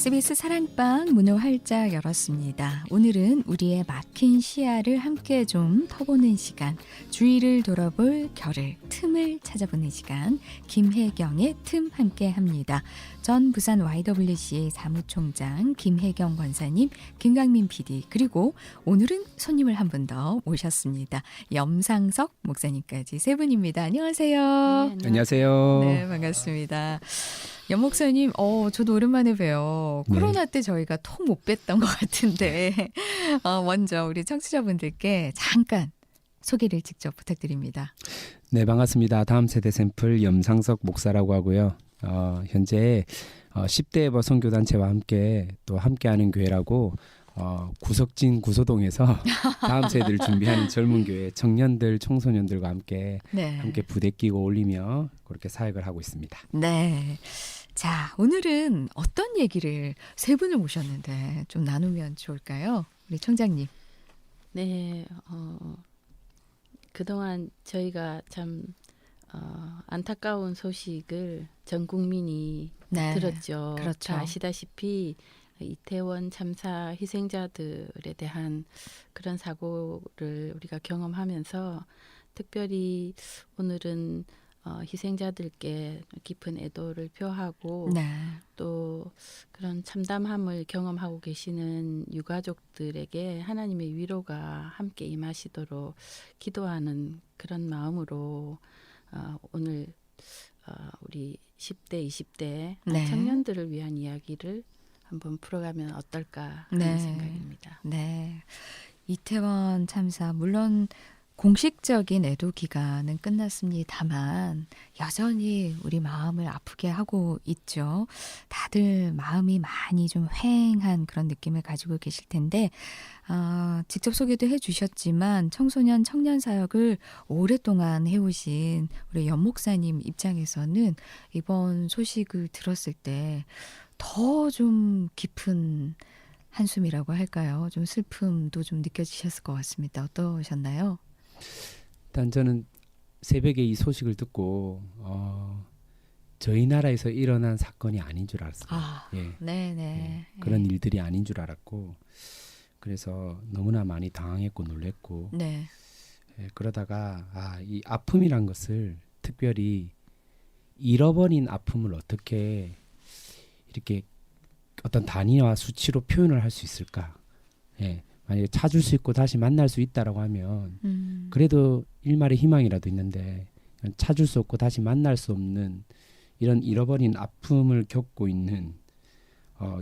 SBS 사랑방 문을 활짝 열었습니다. 오늘은 우리의 막힌 시야를 함께 좀 터보는 시간, 주위를 돌아볼 결을, 틈을 찾아보는 시간, 김혜경의 틈 함께 합니다. 전 부산 YWCA 사무총장 김혜경 권사님, 김강민 PD, 그리고 오늘은 손님을 한 분 더 모셨습니다. 염상석 목사님까지 세 분입니다. 안녕하세요. 네, 안녕하세요. 네, 반갑습니다. 염 목사님, 저도 오랜만에 봬요. 코로나 때 저희가 통 못 뵀던 것 같은데 먼저 우리 청취자분들께 잠깐 소개를 직접 부탁드립니다. 네, 반갑습니다. 다음 세대 샘플 염상석 목사라고 하고요. 현재 10대 에버 선교단체와 함께하는 교회라고 구석진 구소동에서 다음 세대를 준비하는 젊은 교회 청년들, 청소년들과 함께 부대 끼고 올리며 그렇게 사역을 하고 있습니다. 네. 자, 오늘은 어떤 얘기를 세 분을 모셨는데 좀 나누면 좋을까요? 우리 총장님. 네, 그동안 저희가 참 안타까운 소식을 전 국민이 들었죠. 그렇죠. 다 아시다시피 이태원 참사 희생자들에 대한 그런 사고를 우리가 경험하면서 특별히 오늘은 희생자들께 깊은 애도를 표하고 또 그런 참담함을 경험하고 계시는 유가족들에게 하나님의 위로가 함께 임하시도록 기도하는 그런 마음으로 오늘 우리 10대, 20대 청년들을 위한 이야기를 한번 풀어가면 어떨까 하는 생각입니다. 네, 이태원 참사 물론 공식적인 애도 기간은 끝났습니다만 여전히 우리 마음을 아프게 하고 있죠. 다들 마음이 많이 좀 휑한 그런 느낌을 가지고 계실 텐데 직접 소개도 해주셨지만 청소년 청년 사역을 오랫동안 해오신 우리 염 목사님 입장에서는 이번 소식을 들었을 때 더 좀 깊은 한숨이라고 할까요? 좀 슬픔도 좀 느껴지셨을 것 같습니다. 어떠셨나요? 일단 저는 새벽에 이 소식을 듣고 저희 나라에서 일어난 사건이 아닌 줄 알았어요. 그런 일들이 아닌 줄 알았고 그래서 너무나 많이 당황했고 놀랬고 그러다가 이 아픔이란 것을 특별히 잃어버린 아픔을 어떻게 이렇게 어떤 단위와 수치로 표현을 할 수 있을까? 만약에 찾을 수 있고 다시 만날 수 있다라고 하면 그래도 일말의 희망이라도 있는데 찾을 수 없고 다시 만날 수 없는 이런 잃어버린 아픔을 겪고 있는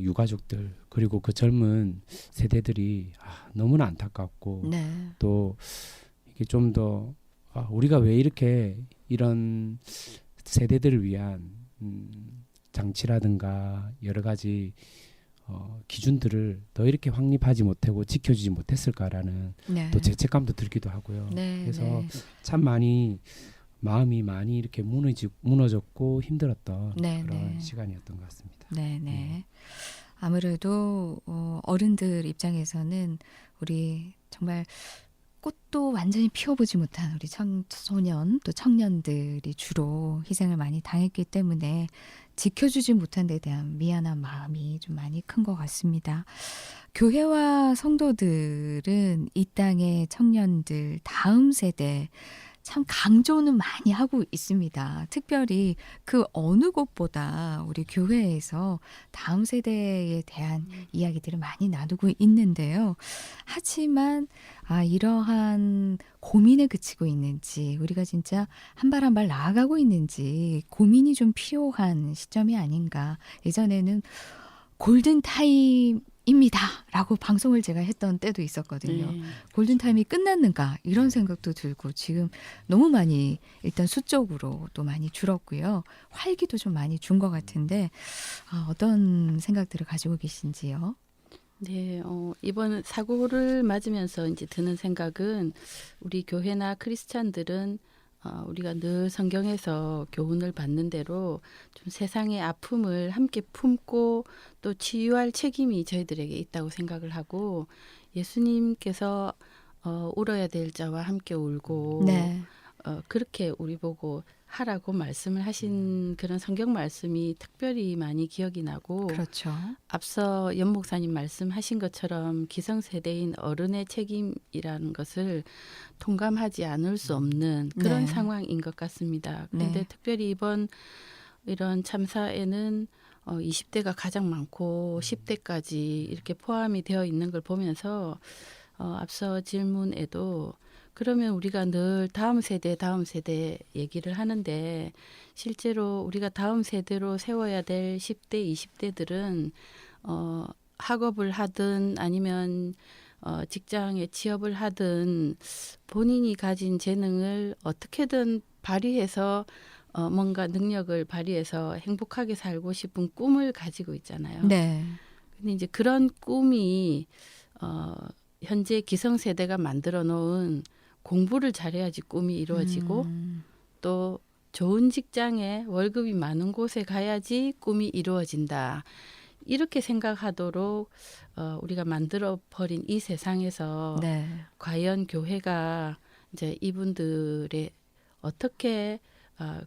유가족들 그리고 그 젊은 세대들이 너무나 안타깝고 또 이게 좀 더 우리가 왜 이렇게 이런 세대들을 위한 장치라든가 여러 가지 기준들을 더 이렇게 확립하지 못하고 지켜주지 못했을까라는 또 죄책감도 들기도 하고요. 그래서 참 마음이 많이 이렇게 무너졌고 힘들었던 그런 시간이었던 것 같습니다. 아무래도 어른들 입장에서는 우리 정말 꽃도 완전히 피워보지 못한 우리 청소년 또 청년들이 주로 희생을 많이 당했기 때문에 지켜주지 못한 데 대한 미안한 마음이 좀 많이 큰 것 같습니다. 교회와 성도들은 이 땅의 청년들 다음 세대 참 강조는 많이 하고 있습니다. 특별히 그 어느 곳보다 우리 교회에서 다음 세대에 대한 이야기들을 많이 나누고 있는데요. 하지만 이러한 고민에 그치고 있는지 우리가 진짜 한 발 한 발 나아가고 있는지 고민이 좀 필요한 시점이 아닌가. 예전에는 골든타임입니다 라고 방송을 제가 했던 때도 있었거든요. 골든타임이 끝났는가 이런 생각도 들고 지금 너무 많이 일단 수적으로 또 많이 줄었고요. 활기도 좀 많이 준 것 같은데 어떤 생각들을 가지고 계신지요? 네, 이번 사고를 맞으면서 이제 드는 생각은 우리 교회나 크리스찬들은 우리가 늘 성경에서 교훈을 받는 대로 좀 세상의 아픔을 함께 품고 또 치유할 책임이 저희들에게 있다고 생각을 하고 예수님께서 울어야 될 자와 함께 울고 그렇게 우리 보고 하라고 말씀을 하신 그런 성경 말씀이 특별히 많이 기억이 나고 그렇죠. 앞서 연 목사님 말씀하신 것처럼 기성세대인 어른의 책임이라는 것을 통감하지 않을 수 없는 그런 네. 상황인 것 같습니다. 그런데 네. 특별히 이번 이런 참사에는 20대가 가장 많고 10대까지 이렇게 포함이 되어 있는 걸 보면서 앞서 질문에도 그러면 우리가 늘 다음 세대 얘기를 하는데 실제로 우리가 다음 세대로 세워야 될 10대, 20대들은 학업을 하든 아니면 직장에 취업을 하든 본인이 가진 재능을 어떻게든 발휘해서 뭔가 능력을 발휘해서 행복하게 살고 싶은 꿈을 가지고 있잖아요. 네. 근데 이제 그런 꿈이 현재 기성세대가 만들어 놓은 공부를 잘해야지 꿈이 이루어지고 또 좋은 직장에 월급이 많은 곳에 가야지 꿈이 이루어진다. 이렇게 생각하도록 우리가 만들어 버린 이 세상에서 네. 과연 교회가 이제 이분들의 어떻게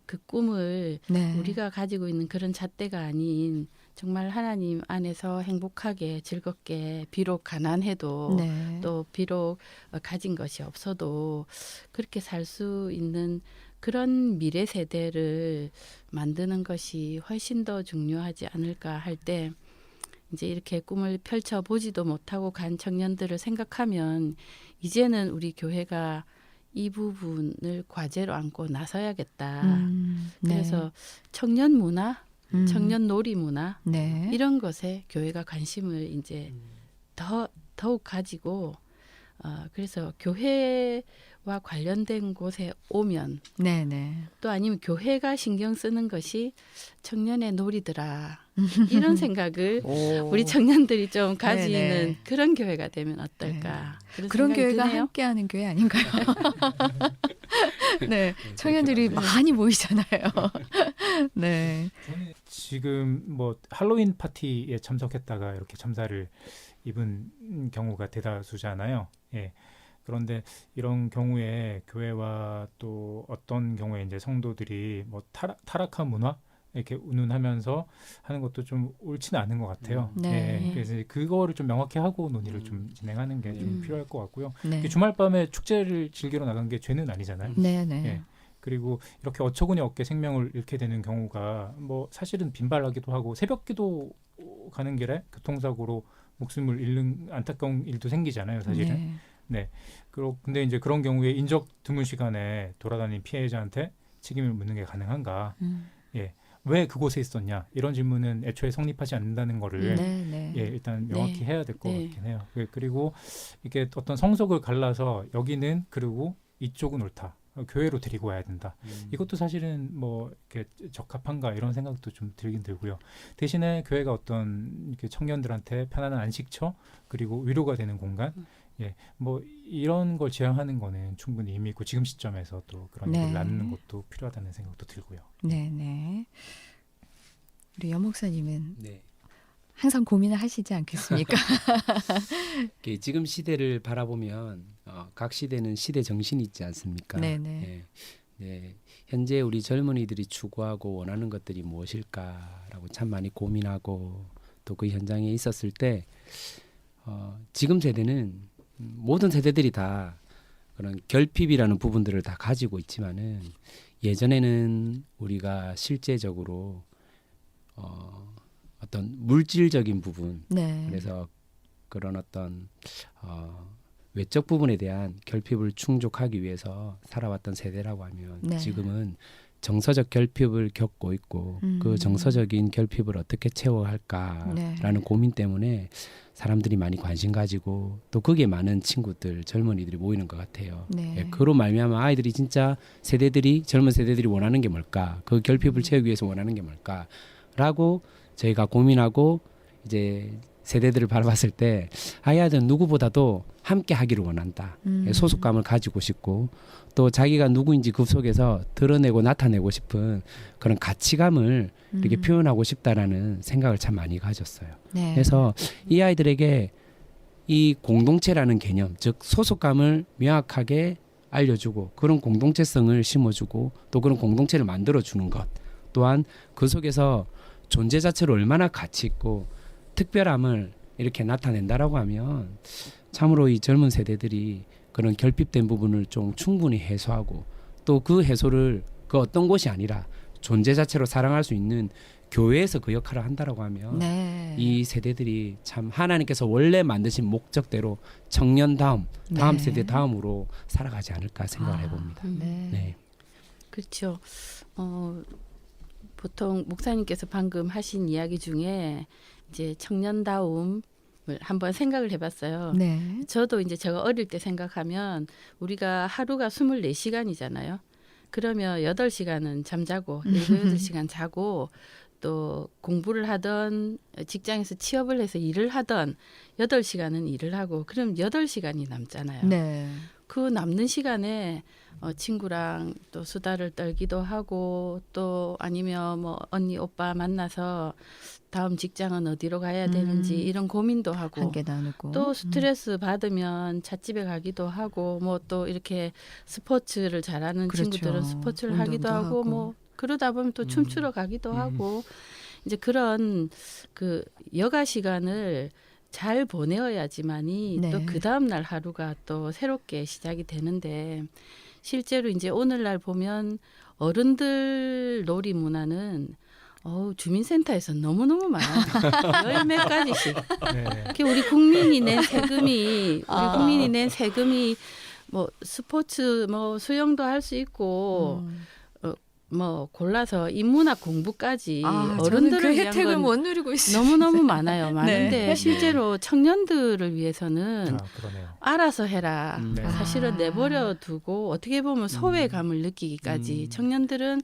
그 꿈을 네. 우리가 가지고 있는 그런 잣대가 아닌 정말 하나님 안에서 행복하게 즐겁게 비록 가난해도 네. 또 비록 가진 것이 없어도 그렇게 살 수 있는 그런 미래 세대를 만드는 것이 훨씬 더 중요하지 않을까 할 때 이제 이렇게 꿈을 펼쳐 보지도 못하고 간 청년들을 생각하면 이제는 우리 교회가 이 부분을 과제로 안고 나서야겠다. 네. 그래서 청년 문화, 청년 놀이 문화 네. 이런 것에 교회가 관심을 이제 더욱 가지고 그래서 교회와 관련된 곳에 오면 네. 네. 또 아니면 교회가 신경 쓰는 것이 청년의 놀이더라 이런 생각을 우리 청년들이 좀 가지는 네네. 그런 교회가 되면 어떨까 그런 생각이 교회가 드네요. 함께하는 교회 아닌가요? 네, 청년들이 많이 모이잖아요. 네, 저는 지금 뭐 할로윈 파티에 참석했다가 이렇게 참사를 입은 경우가 대다수잖아요. 예. 그런데 이런 경우에 교회와 또 어떤 경우에 이제 성도들이 뭐 타락한 문화 이렇게 운운하면서 하는 것도 좀 옳지는 않은 것 같아요. 네. 예. 그래서 그거를 좀 명확히 하고 논의를 좀 진행하는 게 좀 필요할 것 같고요. 네, 주말 밤에 축제를 즐기러 나간 게 죄는 아니잖아요. 네, 네. 예. 그리고 이렇게 어처구니 없게 생명을 잃게 되는 경우가 뭐 사실은 빈발하기도 하고 새벽기도 가는 길에 교통사고로 목숨을 잃는 안타까운 일도 생기잖아요, 사실은. 네. 근데 이제 그런 경우에 인적 드문 시간에 돌아다니는 피해자한테 책임을 묻는 게 가능한가? 예. 왜 그곳에 있었냐? 이런 질문은 애초에 성립하지 않는다는 거를 네, 네. 예, 일단 명확히 네. 해야 될 것 네. 같긴 해요. 그리고 이게 어떤 성속을 갈라서 여기는 그리고 이쪽은 옳다. 교회로 데리고 와야 된다. 이것도 사실은 뭐 이렇게 적합한가 이런 생각도 좀 들긴 들고요. 대신에 교회가 어떤 이렇게 청년들한테 편안한 안식처 그리고 위로가 되는 공간, 예, 뭐 이런 걸 지향하는 거는 충분히 의미 있고 지금 시점에서 또 그런 네. 일을 낳는 것도 필요하다는 생각도 들고요. 네, 네. 우리 연 목사님은 네. 항상 고민을 하시지 않겠습니까? 지금 시대를 바라보면 각 시대는 시대 정신이 있지 않습니까? 네, 네. 예. 네. 현재 우리 젊은이들이 추구하고 원하는 것들이 무엇일까라고 참 많이 고민하고 또 그 현장에 있었을 때 지금 세대는 모든 세대들이 다 그런 결핍이라는 부분들을 다 가지고 있지만은 예전에는 우리가 실제적으로 어떤 물질적인 부분 네. 그래서 그런 어떤 외적 부분에 대한 결핍을 충족하기 위해서 살아왔던 세대라고 하면 네. 지금은 정서적 결핍을 겪고 있고 그 정서적인 결핍을 어떻게 채워할까라는 네. 고민 때문에 사람들이 많이 관심 가지고 또 거기에 많은 친구들 젊은이들이 모이는 것 같아요. 네. 예, 그로 말미암아 아이들이 진짜 젊은 세대들이 원하는 게 뭘까 그 결핍을 채우기 위해서 원하는 게 뭘까라고 저희가 고민하고 이제 세대들을 바라봤을 때 아이들은 누구보다도 함께 하기를 원한다. 소속감을 가지고 싶고 또 자기가 누구인지 그 속에서 드러내고 나타내고 싶은 그런 가치감을 이렇게 표현하고 싶다라는 생각을 참 많이 가졌어요. 네. 그래서 이 아이들에게 이 공동체라는 개념, 즉 소속감을 명확하게 알려주고 그런 공동체성을 심어주고 또 그런 공동체를 만들어주는 것 또한 그 속에서 존재 자체로 얼마나 가치 있고 특별함을 이렇게 나타낸다라고 하면 참으로 이 젊은 세대들이 그런 결핍된 부분을 좀 충분히 해소하고 또 그 해소를 그 어떤 곳이 아니라 존재 자체로 사랑할 수 있는 교회에서 그 역할을 한다라고 하면 네. 이 세대들이 참 하나님께서 원래 만드신 목적대로 청년 다음 네. 세대 다음으로 살아가지 않을까 생각을 아, 해봅니다. 네. 네. 그렇죠. 보통 목사님께서 방금 하신 이야기 중에 이제 청년다움을 한번 생각을 해봤어요. 네. 저도 이제 제가 어릴 때 생각하면 우리가 하루가 24시간이잖아요. 그러면 8시간은 잠자고 7, 8시간 자고 또 공부를 하던 직장에서 취업을 해서 일을 하던 8시간은 일을 하고 그럼 8시간이 남잖아요. 네. 그 남는 시간에 친구랑 또 수다를 떨기도 하고 또 아니면 뭐 언니 오빠 만나서 다음 직장은 어디로 가야 되는지 이런 고민도 하고 함께 나누고 또 스트레스 받으면 찻집에 가기도 하고 뭐 또 이렇게 스포츠를 잘하는 그렇죠. 친구들은 스포츠를 하기도 운동도 하고 하고. 뭐 그러다 보면 또 춤추러 가기도 하고 이제 그런 그 여가 시간을 잘 보내어야지만이 네. 또 그 다음 날 하루가 또 새롭게 시작이 되는데 실제로 이제 오늘날 보면 어른들 놀이 문화는 주민센터에서 너무너무 많아요. 열 몇 가지씩. 네. 특히 우리 국민이 낸 세금이 뭐 스포츠 뭐 수영도 할 수 있고 뭐 골라서 인문학 공부까지 저는 어른들을 그 위한 혜택을 건 못 누리고 있어요. 너무너무 많아요. 많은데 네. 실제로 청년들을 위해서는 그러네요. 알아서 해라. 네. 사실은 내버려 두고 어떻게 보면 소외감을 느끼기까지 청년들은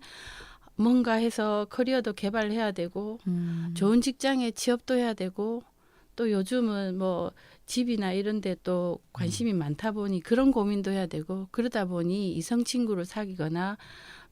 뭔가 해서 커리어도 개발해야 되고 좋은 직장에 취업도 해야 되고 또 요즘은 뭐 집이나 이런 데 또 관심이 많다 보니 그런 고민도 해야 되고 그러다 보니 이성 친구를 사귀거나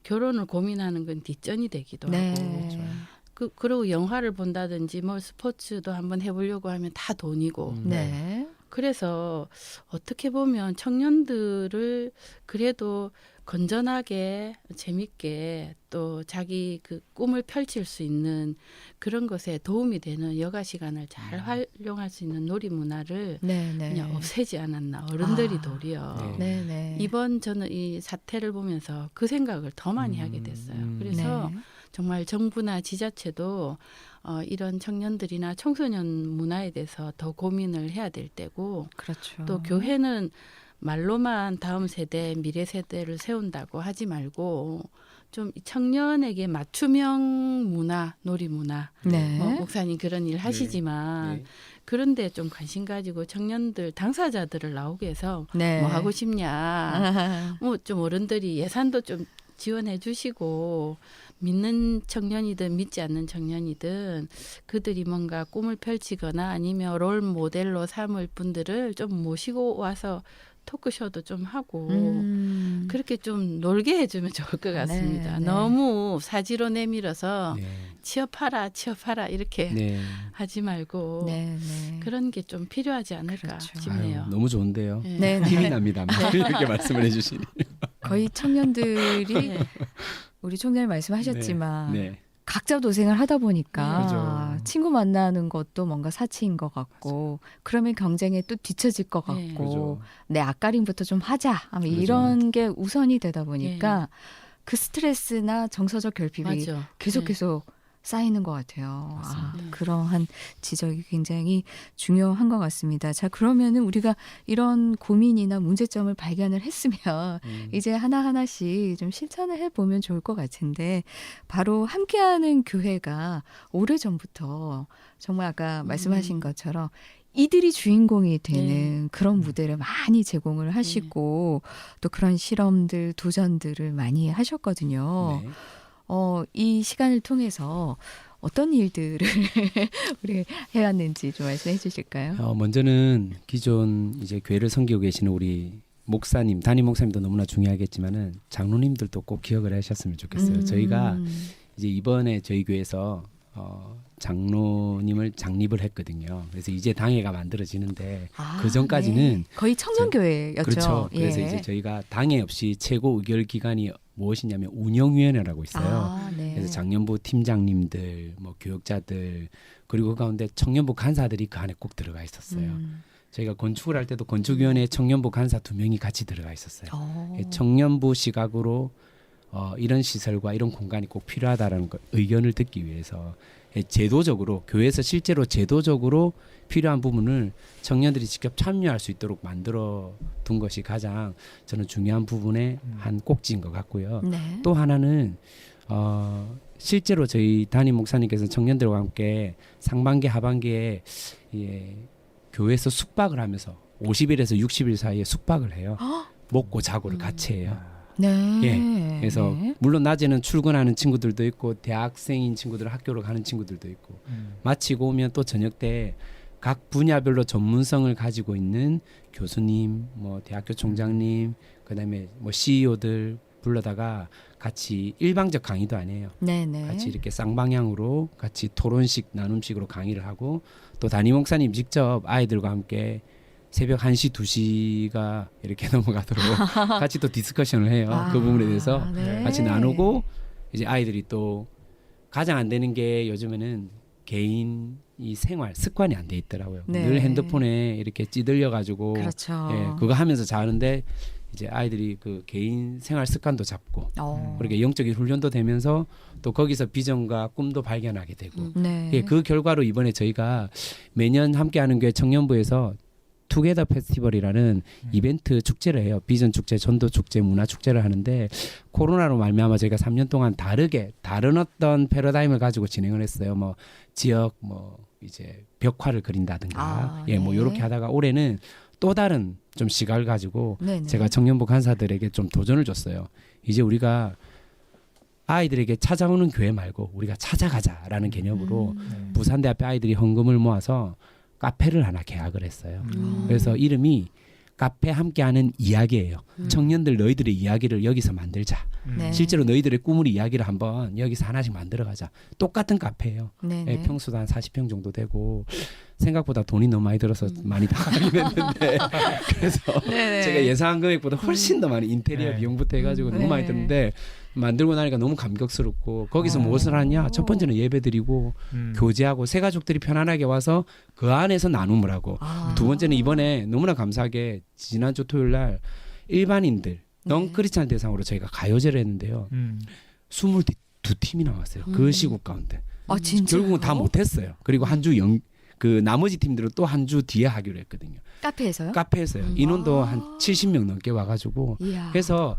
결혼을 고민하는 건 뒷전이 되기도 네. 하고 그리고 영화를 본다든지 뭐 스포츠도 한번 해보려고 하면 다 돈이고 네. 그래서 어떻게 보면 청년들을 그래도 건전하게 재밌게 또 자기 그 꿈을 펼칠 수 있는 그런 것에 도움이 되는 여가 시간을 잘 활용할 수 있는 놀이 문화를 네. 네. 그냥 없애지 않았나 어른들이 아. 도리어 네. 네. 네. 이번 저는 이 사태를 보면서 그 생각을 더 많이 하게 됐어요. 그래서 정말 정부나 지자체도 이런 청년들이나 청소년 문화에 대해서 더 고민을 해야 될 때고 그렇죠. 또 교회는 말로만 다음 세대, 미래 세대를 세운다고 하지 말고 좀 청년에게 맞춤형 문화, 놀이 문화. 네. 뭐 목사님 그런 일 하시지만 그런데 좀 관심 가지고 청년들 당사자들을 나오게 해서 네. 뭐 하고 싶냐. 뭐 좀 어른들이 예산도 좀 지원해 주시고 믿는 청년이든 믿지 않는 청년이든 그들이 뭔가 꿈을 펼치거나 아니면 롤 모델로 삼을 분들을 좀 모시고 와서 토크쇼도 좀 하고 그렇게 좀 놀게 해주면 좋을 것 같습니다. 네, 네. 너무 사지로 내밀어서 네. 취업하라 이렇게 네. 하지 말고 네. 네. 그런 게 좀 필요하지 않을까 그렇죠. 싶네요. 아유, 너무 좋은데요. 네. 네. 네. 힘이 납니다. 이렇게 말씀을 해주시니. 거의 청년들이 네. 우리 총장님 말씀하셨지만 네. 각자 도생을 하다 보니까 그죠. 친구 만나는 것도 뭔가 사치인 것 같고 그러면 경쟁에 또 뒤처질 것 네. 같고 그죠. 내 앞가림부터 좀 하자 하면 그죠. 이런 게 우선이 되다 보니까 그 스트레스나 정서적 결핍이 맞아. 계속 쌓이는 것 같아요. 맞습니다. 그러한 지적이 굉장히 중요한 것 같습니다. 자, 그러면은 우리가 이런 고민이나 문제점을 발견을 했으면 이제 하나하나씩 좀 실천을 해보면 좋을 것 같은데 바로 함께하는 교회가 오래전부터 정말 아까 말씀하신 것처럼 이들이 주인공이 되는 그런 무대를 많이 제공을 하시고 또 그런 실험들, 도전들을 많이 하셨거든요. 네. 이 시간을 통해서 어떤 일들을 우리 해왔는지 좀 말씀해 주실까요? 먼저는 기존 이제 교회를 섬기고 계시는 우리 목사님, 담임 목사님도 너무나 중요하겠지만은 장로님들도 꼭 기억을 하셨으면 좋겠어요. 저희가 이제 이번에 저희 교회에서 장로님을 장립을 했거든요. 그래서 이제 당회가 만들어지는데 아, 그 전까지는 네. 거의 청년교회였죠. 그렇죠. 그래서 예. 이제 저희가 당회 없이 최고 의결 기관이 무엇이냐면 운영위원회라고 있어요. 아, 네. 그래서 장년부 팀장님들, 뭐 교역자들 그리고 그 가운데 청년부 간사들이 그 안에 꼭 들어가 있었어요. 저희가 건축을 할 때도 건축위원회에 청년부 간사 2명이 같이 들어가 있었어요. 청년부 시각으로 이런 시설과 이런 공간이 꼭 필요하다라는 의견을 듣기 위해서 제도적으로 교회에서 실제로 제도적으로 필요한 부분을 청년들이 직접 참여할 수 있도록 만들어 둔 것이 가장 저는 중요한 부분의 한 꼭지인 것 같고요. 네. 또 하나는 실제로 저희 담임 목사님께서 청년들과 함께 상반기 하반기에 교회에서 숙박을 하면서 50일에서 60일 사이에 숙박을 해요. 먹고 자고를 같이 해요. 네. 예. 그래서 네. 물론 낮에는 출근하는 친구들도 있고 대학생인 친구들 학교로 가는 친구들도 있고 마치고 오면 또 저녁 때 각 분야별로 전문성을 가지고 있는 교수님, 뭐 대학교 총장님, 그다음에 뭐 CEO들 불러다가 같이 일방적 강의도 아니에요. 네네. 같이 이렇게 쌍방향으로 같이 토론식 나눔식으로 강의를 하고 또 담임 목사님 직접 아이들과 함께 새벽 1시, 2시가 이렇게 넘어가도록 같이 또 디스커션을 해요. 그 부분에 대해서 네. 같이 나누고 이제 아이들이 또 가장 안 되는 게 요즘에는 개인 이 생활 습관이 안 돼 있더라고요. 네. 늘 핸드폰에 이렇게 찌들려 가지고 그렇죠. 그거 하면서 자는데 이제 아이들이 그 개인 생활 습관도 잡고 그렇게 영적인 훈련도 되면서 또 거기서 비전과 꿈도 발견하게 되고 네. 그 결과로 이번에 저희가 매년 함께하는 교회 청년부에서 투게더 페스티벌이라는 이벤트 축제를 해요. 비전 축제, 전도 축제, 문화 축제를 하는데 코로나로 말미암아 저희가 3년 동안 다른 어떤 패러다임을 가지고 진행을 했어요. 뭐 지역 뭐 이제 벽화를 그린다든가 뭐 네. 이렇게 하다가 올해는 또 다른 좀 시각을 가지고 네네. 제가 청년부 간사들에게 좀 도전을 줬어요. 이제 우리가 아이들에게 찾아오는 교회 말고 우리가 찾아가자라는 개념으로 부산대 앞에 아이들이 헌금을 모아서 카페를 하나 계약을 했어요. 그래서 이름이 카페 함께하는 이야기예요. 청년들 너희들의 이야기를 여기서 만들자. 네. 실제로 너희들의 꿈을 이야기를 한번 여기서 하나씩 만들어가자. 똑같은 카페예요. 네네. 평수도 한 40평 정도 되고 생각보다 돈이 너무 많이 들어서 많이 당하긴 했는데 그래서 네네. 제가 예상한 금액보다 훨씬 더 많이 인테리어 네. 비용부터 해가지고 너무 많이 네. 드는데 만들고 나니까 너무 감격스럽고 거기서 무엇을 하냐? 첫 번째는 예배드리고 교제하고 새 가족들이 편안하게 와서 그 안에서 나눔을 하고 두 번째는 이번에 너무나 감사하게 지난주 토요일 날 일반인들 넌 크리스찬 대상으로 저희가 가요제를 했는데요. 22팀이 나왔어요. 그 시국 가운데. 진짜요? 결국은 다 못했어요. 그리고 한 주 그 나머지 팀들은 또 한 주 뒤에 하기로 했거든요. 카페에서요? 카페에서요. 인원도 한 70명 넘게 와가지고 이야. 그래서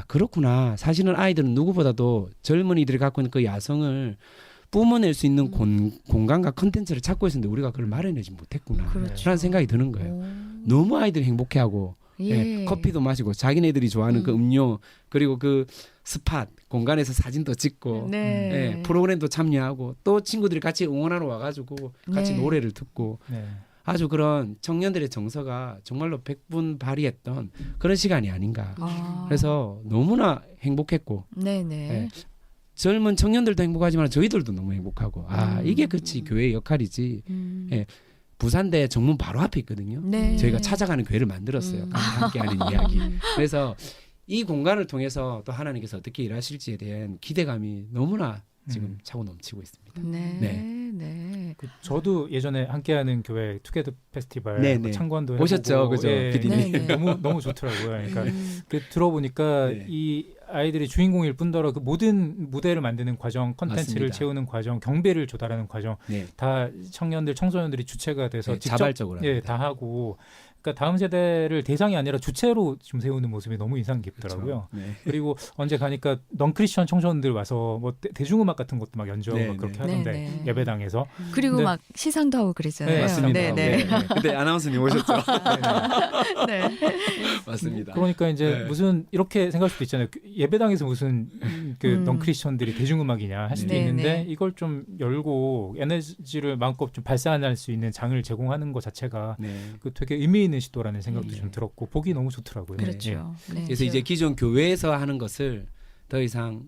그렇구나. 사실은 아이들은 누구보다도 젊은이들이 갖고 있는 그 야성을 뿜어낼 수 있는 공간과 컨텐츠를 찾고 있었는데 우리가 그걸 마련하지 못했구나. 그렇죠. 라는 생각이 드는 거예요. 너무 아이들이 행복해하고 예. 커피도 마시고 자기네들이 좋아하는 그 음료 그리고 그 스팟 공간에서 사진도 찍고 네. 프로그램도 참여하고 또 친구들이 같이 응원하러 와가지고 같이 네. 노래를 듣고 네. 아주 그런 청년들의 정서가 정말로 백분 발휘했던 그런 시간이 아닌가. 그래서 너무나 행복했고 네네. 젊은 청년들도 행복하지만 저희들도 너무 행복하고 이게 그치 교회의 역할이지. 부산대 정문 바로 앞에 있거든요. 네. 저희가 찾아가는 교회를 만들었어요. 함께하는 이야기. 그래서 이 공간을 통해서 또 하나님께서 어떻게 일하실지에 대한 기대감이 너무나 지금 차고 넘치고 있습니다. 네. 저도 예전에 함께하는 교회 투게더 페스티벌 네, 뭐 네. 참관도 해보고 오셨죠, 그죠, PD님? 네, 네. 너무 좋더라고요. 그러니까 들어보니까 네. 이 아이들이 주인공일 뿐더러 그 모든 무대를 만드는 과정, 컨텐츠를 맞습니다. 채우는 과정, 경배를 조달하는 과정 네. 다 청년들, 청소년들이 주체가 돼서 네, 직접 자발적으로 합니다. 다 하고. 그러니까 다음 세대를 대상이 아니라 주체로 좀 세우는 모습이 너무 인상 깊더라고요. 그렇죠. 네. 그리고 언제 가니까 넌크리스천 청소년들 와서 뭐 대중음악 같은 것도 막 연주하고 네, 막 그렇게 네. 하던데 네, 네. 예배당에서. 그리고 근데- 막 시상도 하고 그랬잖아요. 네, 맞습니다. 네. 그때 아나운서님 오셨죠? 네. 맞습니다. 그러니까 이제 네. 무슨 이렇게 생각할 수도 있잖아요. 예배당에서 무슨 그 넌크리스천들이 대중음악이냐 할 수도 네, 있는데 네. 이걸 좀 열고 에너지를 마음껏 좀 발산할 수 있는 장을 제공하는 것 자체가 네. 그 되게 의미 있는 시도라는 생각도 네. 좀 들었고 보기 너무 좋더라고요. 예. 그렇죠. 네. 그래서 이제 기존 교회에서 하는 것을 더 이상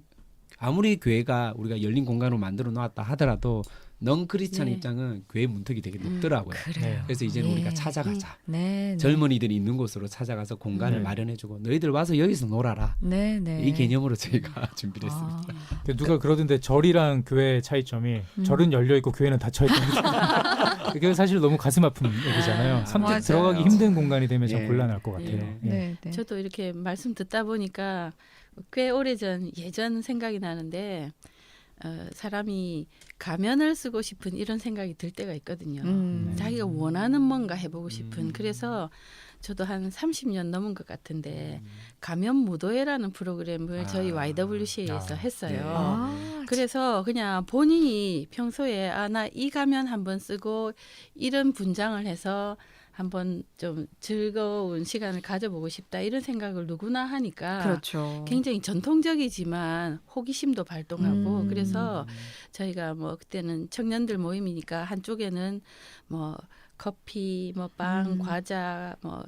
아무리 교회가 우리가 열린 공간으로 만들어 놓았다 하더라도 넌 크리스찬 네. 입장은 교회 문턱이 되게 높더라고요. 그래요. 그래서 이제는 예. 우리가 찾아가자. 네, 네. 젊은이들이 있는 곳으로 찾아가서 공간을 네. 마련해주고 너희들 와서 여기서 놀아라. 네, 네. 이 개념으로 저희가 준비를 했습니다. 아, 누가 그러던데 절이랑 교회의 차이점이 절은 열려 있고 교회는 닫혀 있다. 그게 사실 너무 가슴 아픈 얘기잖아요. 선뜻 맞아요. 들어가기 힘든 공간이 되면 참 예. 곤란할 것 같아요. 예. 예. 네, 네. 저도 이렇게 말씀 듣다 보니까 꽤 오래전 예전 생각이 나는데 사람이 가면을 쓰고 싶은 이런 생각이 들 때가 있거든요. 자기가 원하는 뭔가 해보고 싶은. 그래서 저도 한 30년 넘은 것 같은데 가면 무도회라는 프로그램을 저희 YWCA에서 했어요. 네. 아, 그래서 그냥 본인이 평소에 나 이 가면 한번 쓰고 이런 분장을 해서 한번 좀 즐거운 시간을 가져보고 싶다 이런 생각을 누구나 하니까 그렇죠. 굉장히 전통적이지만 호기심도 발동하고 음. 그래서 저희가 뭐 그때는 청년들 모임이니까 한쪽에는 뭐 커피, 뭐 빵, 과자, 뭐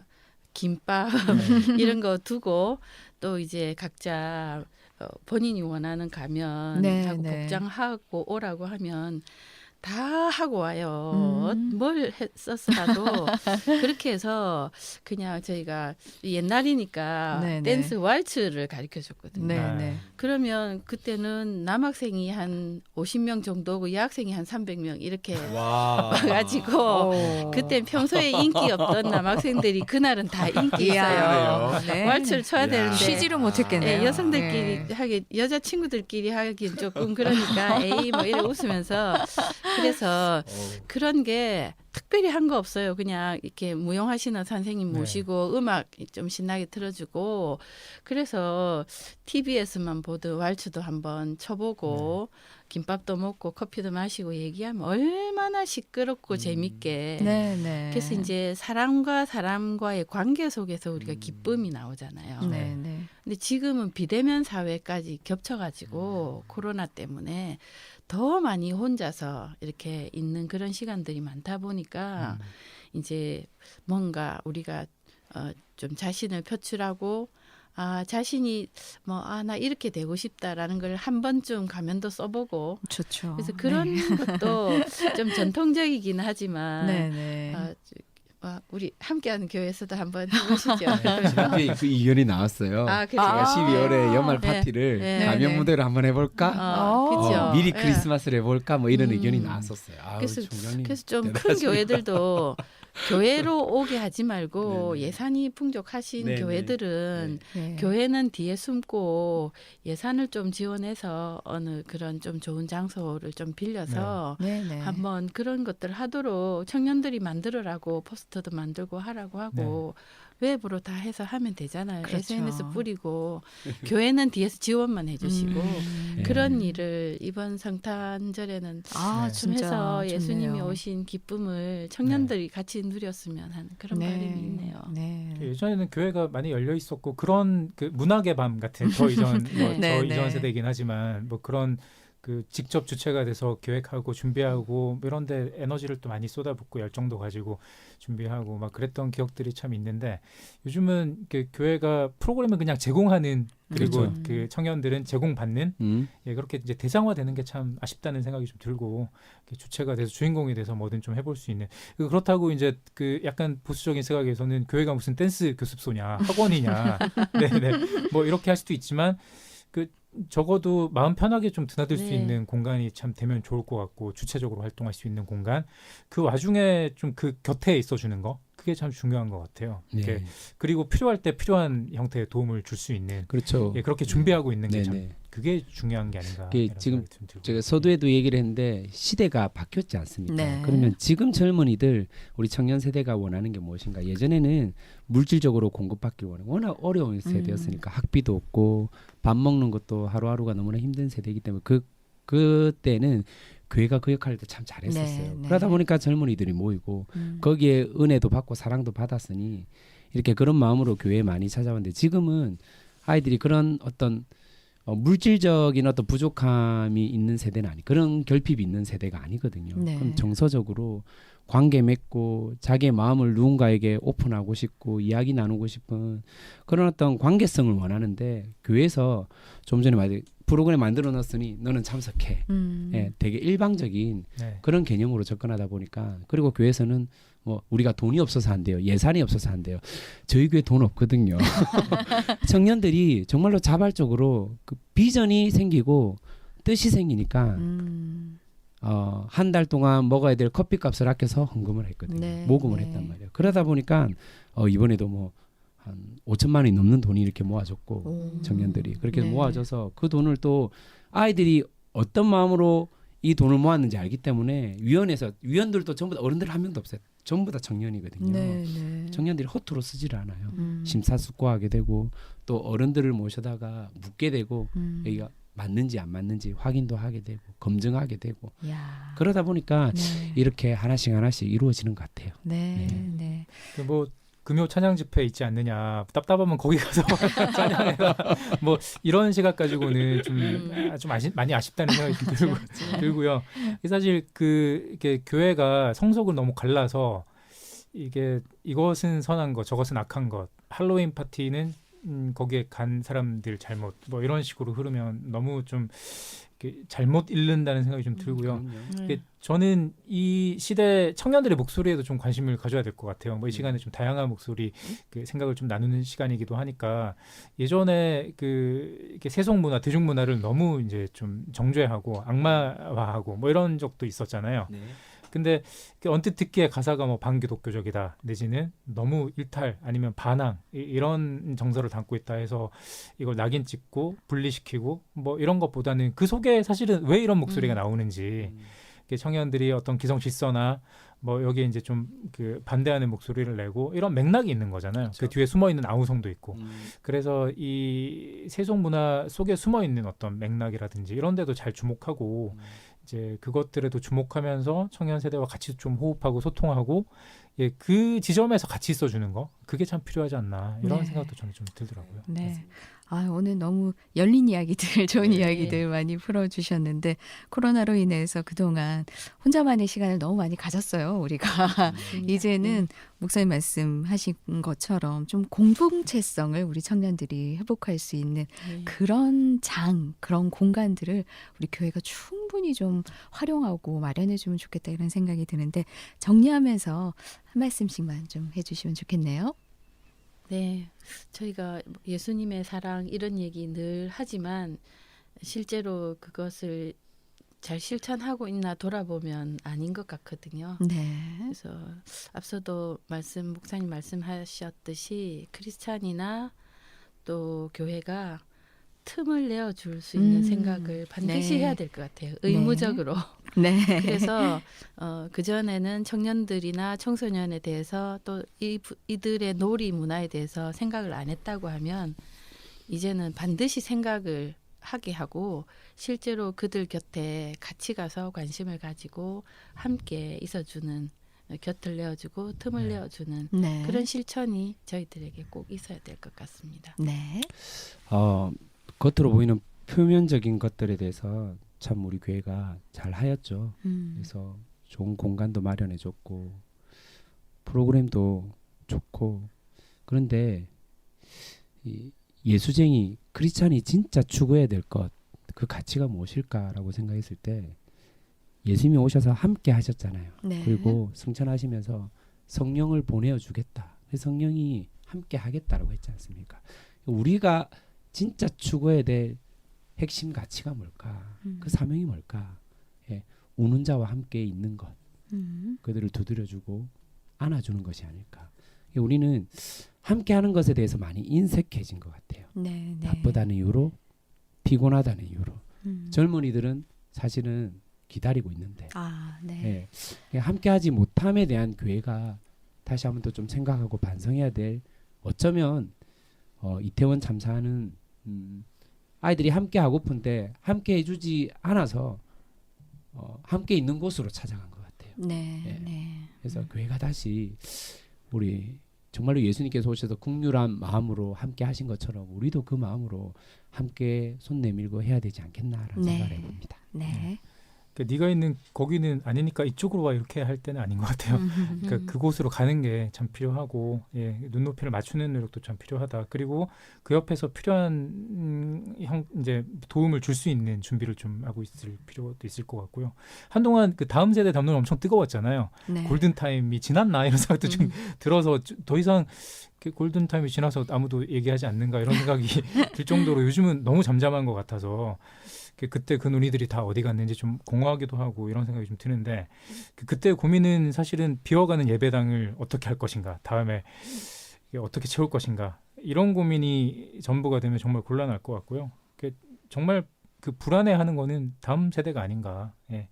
김밥 이런 거 두고 또 이제 각자 본인이 원하는 가면 네, 하고 네. 복장하고 오라고 하면 다 하고 와요. 뭘 썼어라도 그렇게 해서 그냥 저희가 옛날이니까 네, 네. 댄스 왈츠를 가르쳐 줬거든요. 네, 아. 네. 그러면 그때는 남학생이 한 50명 정도고 여학생이 한 300명 이렇게 와. 와가지고 오. 그때 평소에 인기 없던 남학생들이 그날은 다 인기 있어요. 네. 왈츠를 쳐야 이야. 되는데 쉬지를 못했겠네요. 예, 여성들끼리 네. 하기 여자 친구들끼리 하긴 조금 그러니까 에이 뭐 이래 웃으면서 그래서 그런 게 특별히 한 거 없어요. 그냥 이렇게 무용하시는 선생님 네. 모시고 음악 좀 신나게 틀어주고 그래서 TV에서만 보던 왈츠도 한번 쳐보고 김밥도 먹고 커피도 마시고 얘기하면 얼마나 시끄럽고 재밌게 네, 네. 그래서 이제 사람과 사람과의 관계 속에서 우리가 기쁨이 나오잖아요. 네, 네. 근데 지금은 비대면 사회까지 겹쳐가지고 코로나 때문에 더 많이 혼자서 이렇게 있는 그런 시간들이 많다 보니까 이제 뭔가 우리가 좀 자신을 표출하고 자신이 나 이렇게 되고 싶다라는 걸 한 번쯤 가면도 써보고 좋죠. 그래서 그런 것도 좀 전통적이긴 하지만 네, 네. 우리 함께하는 교회에서도 한번 해보시죠. 지난주에 그 의견이 나왔어요. 그죠? 제가 12월에 연말 네. 파티를 네. 가면 네. 무대로 한번 해볼까? 그죠? 미리 예. 크리스마스를 해볼까? 뭐 이런 음. 의견이 나왔었어요. 아우, 그래서- 총장님 그래서 좀 큰 대단하시네. 교회들도 교회로 오게 하지 말고 네네. 예산이 풍족하신 네네. 교회들은 네. 교회는 뒤에 숨고 예산을 좀 지원해서 어느 그런 좀 좋은 장소를 좀 빌려서 네, 네. 한번 그런 것들 하도록 청년들이 만들으라고 포스터도 만들고 하라고 하고 웹으로 다 해서 하면 되잖아요. 그렇죠. SNS 뿌리고 교회는 뒤에서 지원만 해주시고 네. 그런 일을 이번 성탄절에는 아, 네. 좀 진짜 해서 예수님이 좋네요. 오신 기쁨을 청년들이 같이 누렸으면 하는 그런 바람이 있네요. 네. 예전에는 교회가 많이 열려 있었고 그런 그 문학의 밤 같은 저 이전 네. 네, 저 이전 네. 세대이긴 하지만 뭐 그런 그 직접 주체가 돼서 계획하고 준비하고 뭐 이런데 에너지를 또 많이 쏟아붓고 열정도 가지고 준비하고 막 그랬던 기억들이 참 있는데 요즘은 그 교회가 프로그램을 그냥 제공하는 그리고 그렇죠. 그 청년들은 제공받는 그렇게 이제 대상화되는 게 참 아쉽다는 생각이 좀 들고 이렇게 주체가 돼서 주인공이 돼서 뭐든 좀 해볼 수 있는 그렇다고 이제 그 약간 보수적인 생각에서는 교회가 무슨 댄스 교습소냐 학원이냐 네네 뭐 이렇게 할 수도 있지만 그 적어도 마음 편하게 좀 드나들 수 네. 있는 공간이 참 되면 좋을 것 같고 주체적으로 활동할 수 있는 공간 그 와중에 좀 그 곁에 있어주는 거 그게 참 중요한 것 같아요. 이렇게 네. 그리고 필요할 때 필요한 형태의 도움을 줄 수 있는 그렇죠. 그렇게 준비하고 있는 게 참 네네. 그게 중요한 게 아닌가. 그게 이런 지금 생각이 좀 들고. 제가 서두에도 얘기를 했는데 시대가 바뀌었지 않습니까? 네. 그러면 지금 젊은이들 우리 청년 세대가 원하는 게 무엇인가? 예전에는 물질적으로 공급받길 원해. 워낙 어려운 세대였으니까 학비도 없고 밥 먹는 것도 하루하루가 너무나 힘든 세대이기 때문에 그때는 교회가 그 역할을 참 잘했었어요. 네, 네. 그러다 보니까 젊은이들이 모이고 거기에 은혜도 받고 사랑도 받았으니 이렇게 그런 마음으로 교회에 많이 찾아왔는데 지금은 아이들이 그런 어떤 물질적인 어떤 부족함이 있는 세대는 그런 결핍이 있는 세대가 아니거든요. 네. 그럼 정서적으로 관계 맺고 자기의 마음을 누군가에게 오픈하고 싶고 이야기 나누고 싶은 그런 어떤 관계성을 원하는데 교회에서 좀 전에 말한 프로그램 만들어 놨으니 너는 참석해. 예, 되게 일방적인 네. 그런 개념으로 접근하다 보니까 그리고 교회에서는 뭐 우리가 돈이 없어서 안 돼요. 예산이 없어서 안 돼요. 저희 교회 돈 없거든요. 청년들이 정말로 자발적으로 그 비전이 생기고 뜻이 생기니까 한 달 동안 먹어야 될 커피값을 아껴서 헌금을 했거든요. 네, 모금을 네. 했단 말이에요. 그러다 보니까 이번에도 뭐 한 5천만 원이 넘는 돈이 이렇게 모아졌고 오. 청년들이 그렇게 네. 모아져서 그 돈을 또 아이들이 어떤 마음으로 이 돈을 모았는지 알기 때문에 위원들도 전부 다 어른들 한 명도 없어요. 전부 다 청년이거든요. 네, 네. 청년들이 허투루 쓰지를 않아요. 음. 심사숙고하게 되고 또 어른들을 모셔다가 묻게 되고 음. 여기가 맞는지 안 맞는지 확인도 하게 되고 검증하게 되고 야. 그러다 보니까 네. 이렇게 하나씩 이루어지는 것 같아요. 네, 네. 네. 뭐 금요 찬양 집회 있지 않느냐 답답하면 거기 가서 찬양해라 뭐 이런 시각 가지고는 좀 많이 아쉽다는 생각이 좀 들고요. 사실 이게 교회가 성속을 너무 갈라서 이게 이것은 선한 것 저것은 악한 것 할로윈 파티는 거기에 간 사람들 잘못 뭐 이런 식으로 흐르면 너무 좀 이렇게 잘못 읽는다는 생각이 좀 들고요. 이게 저는 이 시대 청년들의 목소리에도 좀 관심을 가져야 될 것 같아요. 뭐 이 시간에 좀 다양한 목소리 그 생각을 좀 나누는 시간이기도 하니까 예전에 이렇게 세속 문화, 대중 문화를 너무 이제 좀 정죄하고 악마화하고 뭐 이런 적도 있었잖아요. 네. 근데 언뜻 듣기에 가사가 뭐 반기독교적이다 내지는 너무 일탈 아니면 반항 이런 정서를 담고 있다 해서 이걸 낙인 찍고 분리시키고 뭐 이런 것보다는 그 속에 사실은 왜 이런 목소리가 나오는지 청년들이 어떤 기성 질서나 뭐 여기에 이제 좀 반대하는 목소리를 내고 이런 맥락이 있는 거잖아요. 그렇죠. 그 뒤에 숨어 있는 아우성도 있고. 그래서 이 세속 문화 속에 숨어 있는 어떤 맥락이라든지 이런 데도 잘 주목하고 이제 그것들에도 주목하면서 청년 세대와 같이 좀 호흡하고 소통하고 그 지점에서 같이 있어주는 거 그게 참 필요하지 않나 이런 네. 생각도 저는 좀 들더라고요. 네. 아, 오늘 너무 열린 이야기들, 좋은 네. 이야기들 많이 풀어주셨는데 코로나로 인해서 그동안 혼자만의 시간을 너무 많이 가졌어요. 우리가 이제는 목사님 말씀하신 것처럼 좀 공동체성을 우리 청년들이 회복할 수 있는 그런 그런 공간들을 우리 교회가 충분히 좀 활용하고 마련해주면 좋겠다 이런 생각이 드는데 정리하면서 한 말씀씩만 좀 해주시면 좋겠네요. 네, 저희가 예수님의 사랑 이런 얘기 늘 하지만 실제로 그것을 잘 실천하고 있나 돌아보면 아닌 것 같거든요. 네. 그래서 앞서도 목사님 말씀하셨듯이 크리스찬이나 또 교회가 틈을 내어줄 수 있는 생각을 반드시 네. 해야 될 것 같아요. 의무적으로. 네. 그래서 그전에는 청년들이나 청소년에 대해서 또 이들의 놀이 문화에 대해서 생각을 안 했다고 하면 이제는 반드시 생각을 하게 하고 실제로 그들 곁에 같이 가서 관심을 가지고 함께 있어주는 곁을 내어주고 틈을 내어주는 네. 그런 실천이 저희들에게 꼭 있어야 될 것 같습니다. 네. 겉으로 보이는 표면적인 것들에 대해서 참 우리 교회가 잘 하였죠. 그래서 좋은 공간도 마련해줬고 프로그램도 좋고 그런데 이 예수쟁이 크리스찬이 진짜 추구해야 될 것 그 가치가 무엇일까라고 생각했을 때 예수님이 오셔서 함께 하셨잖아요. 네. 그리고 승천하시면서 성령을 보내어 주겠다. 성령이 함께 하겠다라고 했지 않습니까? 우리가 진짜 추구해야 될 핵심 가치가 뭘까? 그 사명이 뭘까? 우는 자와 함께 있는 것. 그들을 두드려주고 안아주는 것이 아닐까. 우리는 함께하는 것에 대해서 많이 인색해진 것 같아요. 네. 네. 바쁘다는 이유로 피곤하다는 이유로 젊은이들은 사실은 기다리고 있는데 아, 네. 함께하지 못함에 대한 교회가 다시 한번 또 좀 생각하고 반성해야 될 어쩌면 이태원 참사는 아이들이 함께 하고픈데 함께 해주지 않아서 함께 있는 곳으로 찾아간 것 같아요. 네. 네. 그래서 교회가 다시 우리 정말로 예수님께서 오셔서 국률한 마음으로 함께 하신 것처럼 우리도 그 마음으로 함께 손 내밀고 해야 되지 않겠나라는 네. 생각을 해봅니다. 네. 그러니까 네가 있는 거기는 아니니까 이쪽으로 와 이렇게 할 때는 아닌 것 같아요. 그러니까 그곳으로 가는 게 참 필요하고 예, 눈높이를 맞추는 노력도 참 필요하다. 그리고 그 옆에서 필요한 이제 도움을 줄 수 있는 준비를 좀 하고 있을 필요도 있을 것 같고요. 한동안 그 다음 세대 담론 엄청 뜨거웠잖아요. 네. 골든 타임이 지났나 이런 생각도 좀 들어서 더 이상 골든 타임이 지나서 아무도 얘기하지 않는가 이런 생각이 들 정도로 요즘은 너무 잠잠한 것 같아서 그때 그 논의들이 다 어디 갔는지 좀 공허하기도 하고 이런 생각이 좀 드는데 그때 고민은 사실은 비어가는 예배당을 어떻게 할 것인가 다음에 이게 어떻게 채울 것인가 이런 고민이 전부가 되면 정말 곤란할 것 같고요. 정말 그 불안해하는 거는 다음 세대가 아닌가. 예.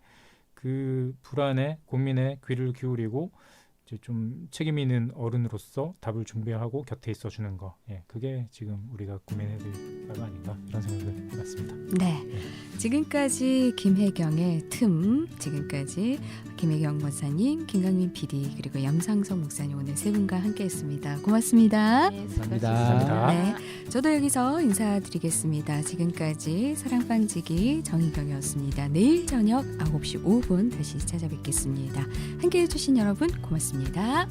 그 불안에 고민에 귀를 기울이고 이제 좀 책임 있는 어른으로서 답을 준비하고 곁에 있어주는 거. 예. 그게 지금 우리가 고민해야 될 바가 아닌가 이런 생각을 해봤습니다. 네. 지금까지 김혜경의 틈, 지금까지 김혜경 목사님, 김강민 PD 그리고 염상성 목사님 오늘 세 분과 함께했습니다. 고맙습니다. 네, 감사합니다. 네, 저도 여기서 인사드리겠습니다. 지금까지 사랑방지기 정희경이었습니다. 내일 저녁 9시 5분 다시 찾아뵙겠습니다. 함께해 주신 여러분 고맙습니다.